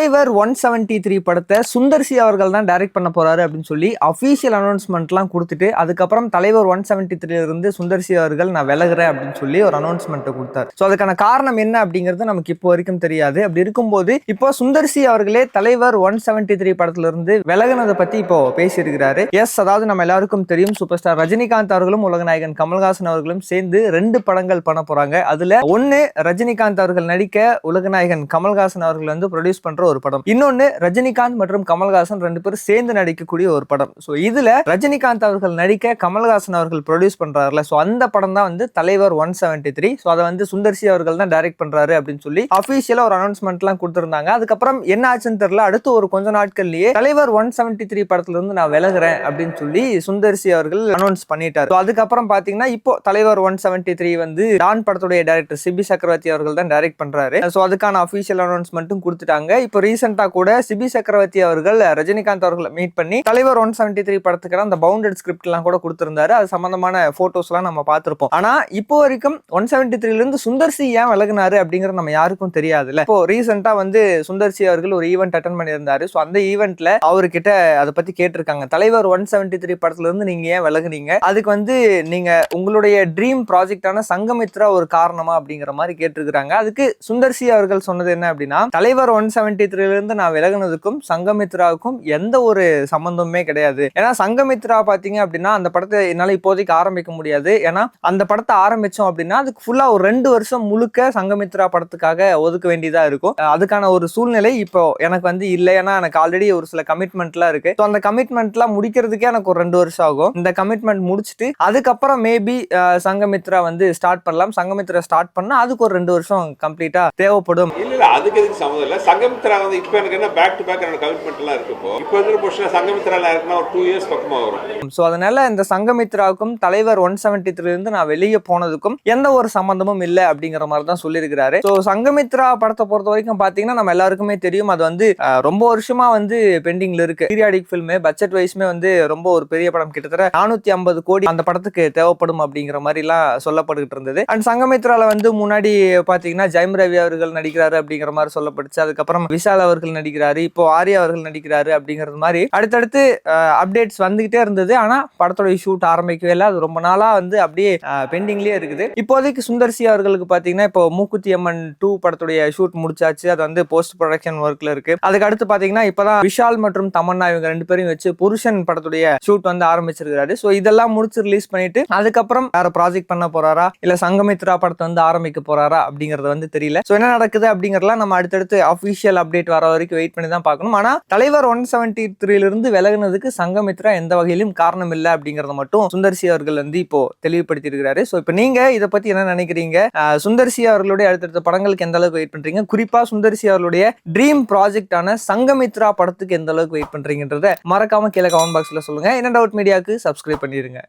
தலைவர் 173 படத்தை சுந்தர் சி அவர்கள் தான் டைரக்ட் பண்ண போறாரு அப்படின்னு சொல்லி அபிஷியல் அனௌன்ஸ்மெண்ட்லாம் கொடுத்துட்டு அதுக்கப்புறம் தலைவர் 173 இருந்து சுந்தர் சி அவர்கள் நான் விலகுறேன் அப்படின்னு சொல்லி ஒரு அனௌன்ஸ்மெண்ட்டை கொடுத்தாரு. ஸோ அதுக்கான காரணம் என்ன அப்படிங்கிறது நமக்கு இப்போ வரைக்கும் தெரியாது. அப்படி இருக்கும்போது இப்போ சுந்தர் சி அவர்களே தலைவர் 173 படத்துல இருந்து விலகினதை பத்தி இப்போ பேசியிருக்கிறாரு. எஸ், அதாவது நம்ம எல்லாருக்கும் தெரியும், சூப்பர் ஸ்டார் ரஜினிகாந்த் அவர்களும் உலகநாயகன் கமல்ஹாசன் அவர்களும் சேர்ந்து 2 படங்கள் பண்ண போறாங்க. அதுல ஒன்னு ரஜினிகாந்த் அவர்கள் நடிக்க உலகநாயகன் கமல்ஹாசன் அவர்கள் வந்து ப்ரொடியூஸ் பண்ற ஒரு படம், இன்னொன்னு ரஜினிகாந்த் மற்றும் கமல்ஹாசன் 2 பேரும் சேர்ந்து நடிக்கக்கூடிய ஒரு படம். சோ இதுல ரஜினிகாந்த் அவர்கள் நடிக்க கமல்ஹாசன் அவர்கள் ப்ரொடியூஸ் பண்றாருல, சோ அந்த படம் தான் வந்து தலைவர் 173. சோ அதை வந்து சுந்தர் சி அவர்கள் தான் டைரக்ட் பண்றாரு அப்படின்னு சொல்லி அபிஷியலா ஒரு அனௌன்ஸ்மெண்ட் எல்லாம் கொடுத்திருந்தாங்க. அதுக்கப்புறம் என்ன ஆச்சுன்னு தெரியல, அடுத்து ஒரு கொஞ்ச நாட்கள்லயே தலைவர் 173 படத்துல இருந்து நான் விலகுறேன் அப்படின்னு சொல்லி சுந்தர் சி அவர்கள் அனௌன்ஸ் பண்ணிட்டாரு. அதுக்கப்புறம் பாத்தீங்கன்னா இப்போ தலைவர் 173 வந்து டான் படத்துடைய டைரக்டர் சிபி சக்கரவர்த்தி அவர்கள் தான் டைரக்ட் பண்றாரு. சோ அதுக்கான அபிஷியல் அனௌன்ஸ்மெண்ட்டும் கொடுத்துட்டாங்க. இப்போ ரீசெண்டா கூட சிபி சக்கரவர்த்தி அவர்கள் ரஜினிகாந்த் அவர்களை மீட் பண்ணி தலைவர் 173 படத்துக்கு அந்த பவுண்டட் ஸ்கிரிப்ட் எல்லாம் கூட கொடுத்திருந்தாரு. அது சம்பந்தமான போட்டோஸ் எல்லாம் நம்ம பார்த்திருப்போம். ஆனா இப்போ வரைக்கும் 173 இருந்து சுந்தர் சி ஏன் விலகினாரு அப்படிங்கிறது நம்ம யாருக்கும் தெரியாதுல்ல. இப்போ ரீசெண்டா வந்து சுந்தர் சி அவர்கள் ஒரு ஈவென்ட் அட்டென்ட் பண்ணியிருந்தாரு. சோ அந்த ஈவென்ட்ல அவர்கிட்ட அதை பத்தி கேட்டிருக்காங்க, தலைவர் 173 படத்துல இருந்து நீங்க ஏன் விலகுனீங்க, அதுக்கு வந்து நீங்க உங்களுடைய ட்ரீம் ப்ராஜெக்டான சங்கமித்ரா ஒரு காரணமா அப்படிங்கிற மாதிரி கேட்டிருக்காங்க. அதுக்கு சுந்தர் சி அவர்கள் சொன்னது என்ன அப்படின்னா, தலைவர் 173 இருந்து நான் விலகுனதுக்கும் சங்கமித்ராவுக்கும் எந்த ஒரு சம்பந்தமுமே கிடையாது. ஏன்னா சங்கமித்ரா பாத்தீங்க அப்படின்னா அந்த படத்தை என்னால இப்போதைக்கு ஆரம்பிக்க முடியாது. ஏன்னா அந்த படத்தை ஆரம்பிச்சோம் அப்படின்னா அதுக்கு ஃபுல்லா ஒரு 2 வருஷம் முழுக்க சங்கமித்ரா படத்துக்காக ஒதுக்க வேண்டியதா இருக்கும். அதுக்கான ஒரு சூழ்நிலை இப்போ எனக்கு வந்து இல்லை. ஏன்னா எனக்கு ஆல்ரெடி ஒரு சில கமிட்மெண்ட்லாம் இருக்கு. அந்த கமிட்மெண்ட்லாம் முடிக்கிறதுக்கே எனக்கு ஒரு 2 வருஷம் ஆகும். இந்த கமிட்மெண்ட் முடிச்சுட்டு அதுக்கப்புறம் மேபி சங்கமித்ரா வந்து ஸ்டார்ட் பண்ணலாம். சங்கமித்ரா ஸ்டார்ட் பண்ணா அதுக்கு ஒரு 2 வருஷம் கம்ப்ளீட்டா தேவைப்படும். இல்ல அதுக்கு எதுக்கு சம்மந்தம் இல்ல. சங்கமித்ரா வந்து இப்போ எனக்கு என்ன பேக் டு பேக் என்னோட கமிட்மெண்ட் எல்லாம் இருக்கு. இப்போ இருக்கிற பொசிஷன் சங்கமித்ரால இருக்குன்னா ஒரு 2 இயர்ஸ் பக்கமா வரும். சோ அதனால இந்த சங்கமித்ராவுக்கும் தலைவர் 173 இருந்து நான் வெளியே போனதுக்கும் எந்த ஒரு சம்பந்தமும் இல்லை அப்படிங்கிற மாதிரி தான் சொல்லியிருக்கிறாரு. சோ சங்கமித்ரா படத்தை பொறுத்த வரைக்கும் பாத்தீங்கன்னா நம்ம எல்லாருக்குமே தெரியும், அது வந்து ரொம்ப வருஷமா வந்து பெண்டிங்ல இருக்கு. பீரியாடிக் ஃபில்ம் பட்ஜெட் வைஸ்மே வந்து ரொம்ப ஒரு பெரிய படம், கிட்டத்தட்ட 450 கோடி அந்த படத்துக்கு தேவைப்படும் அப்படிங்கிற மாதிரி எல்லாம் சொல்லப்பட்டு இருந்தது. அண்ட் சங்கமித்ரால வந்து முன்னாடி பாத்தீங்கன்னா ஜெயம் ரவி அவர்கள் நடிக்கிறாரு அப்படிங்கிற மாதிரி சொல்லப்படுச்சு. அதுக்கப்புறம் விஷால் அவர்கள் நடிக்கிறாரு, இப்போ ஆர்யா அவர்கள் நடிக்கிறாரு அப்படிங்கிறது மாதிரி அடுத்தடுத்து அப்டேட்ஸ் வந்துகிட்டே இருந்தது. ஆனா படத்தோட ஷூட் ஆரம்பிக்கவே இல்லை. அது ரொம்ப நாளா வந்து அப்படியே பெண்டிங்லயே இருக்குது. இப்போதைக்கு சுந்தர் சி அவர்களுக்கு பாத்தீங்கன்னா இப்போ மூக்குத்தி அம்மன் 2 படத்துடைய ஷூட் முடிச்சாச்சு. அது வந்து போஸ்ட் ப்ரொடக்ஷன் ஒர்க்ல இருக்கு. அதுக்கு அடுத்து பாத்தீங்கன்னா இப்பதான் விஷால் மற்றும் தமன்னா இவங்க 2 பேரையும் வச்சு புருஷன் படத்துடைய ஷூட் வந்து ஆரம்பிச்சிருக்காரு. சோ இதெல்லாம் முடிச்சு ரிலீஸ் பண்ணிட்டு அதுக்கப்புறம் வேற ப்ராஜெக்ட் பண்ண போறாரா இல்ல சங்கமித்ரா படத்தை வந்து ஆரம்பிக்க போறாரா அப்படிங்கறது வந்து தெரியல. சோ என்ன நடக்குது அப்படிங்கறதெல்லாம் நம்ம அடுத்தடுத்து அபிஷியல் அப்டேட் வர வரைக்கும் வெயிட் பண்ணி தான் பார்க்கணும். ஆனா தலைவர் 173 இருந்து விலகுனதுக்கு சங்கமித்ரா எந்த வகையிலும் காரணம் இல்லை அப்படிங்கறத மட்டும் சுந்தர் சி அவர்கள் வந்து இப்போ தெளிவுபடுத்தி இருக்கிறாரு. சோ இப்போ நீங்க இதை பத்தி என்ன நினைக்கிறீங்க? சுந்தர் சி அவர்களுடைய அடுத்தடுத்த படங்களுக்கு எந்த அளவுக்கு வெயிட் பண்றீங்க? குறிப்பா சுந்தர் சி அவர்களுடைய ட்ரீம் ப்ராஜெக்டான சங்கமித்ரா படத்துக்கு எந்த அளவுக்கு வெயிட் பண்றீங்கன்றத மறக்காம கீழே கமெண்ட் பாக்ஸ்ல சொல்லுங்க. என்ன டவுட் மீடியாவுக்கு சப்ஸ்கிரைப் பண்ணிருங்க.